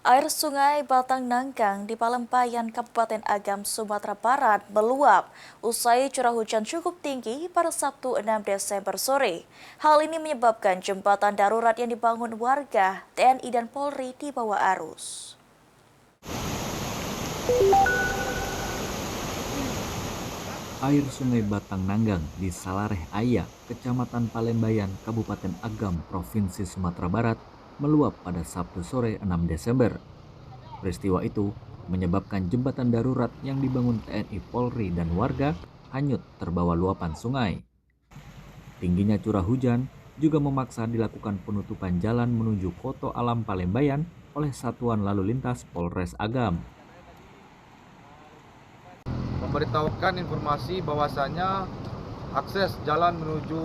Air sungai Batang Nanggang di Palembayan, Kabupaten Agam, Sumatera Barat meluap usai curah hujan cukup tinggi pada Sabtu 6 Desember sore. Hal ini menyebabkan jembatan darurat yang dibangun warga, TNI dan Polri di bawah arus. Air sungai Batang Nanggang di Salareh Aya, Kecamatan Palembayan, Kabupaten Agam, Provinsi Sumatera Barat, meluap pada Sabtu sore 6 Desember. Peristiwa itu menyebabkan jembatan darurat yang dibangun TNI, Polri, dan warga hanyut terbawa luapan sungai. Tingginya curah hujan juga memaksa dilakukan penutupan jalan menuju Koto Alam Palembayan oleh Satuan Lalu Lintas Polres Agam. Memberitahukan informasi bahwasanya akses jalan menuju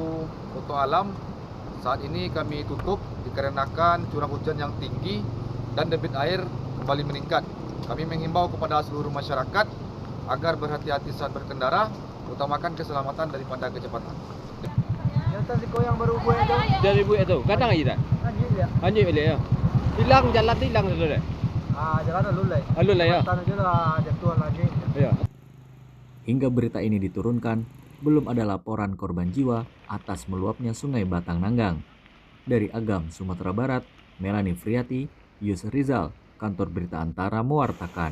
Koto Alam saat ini kami tutup dikarenakan curah hujan yang tinggi dan debit air kembali meningkat. Kami menghimbau kepada seluruh masyarakat agar berhati-hati saat berkendara, utamakan keselamatan daripada kecepatan. Yang tadi kau yang baru buat itu? Dari buat itu, kadang aja tak? Lanjut ya. Anjir balik ya. Hilang jalan tu hilang sudah. Jalan lulai. Lulai ya. Tanah je lah jatuhan lagi. Ya. Hingga berita ini diturunkan, belum ada laporan korban jiwa atas meluapnya sungai Batang Nanggang. Dari Agam, Sumatera Barat, Melanie Friati, Yus Rizal, Kantor Berita Antara mewartakan.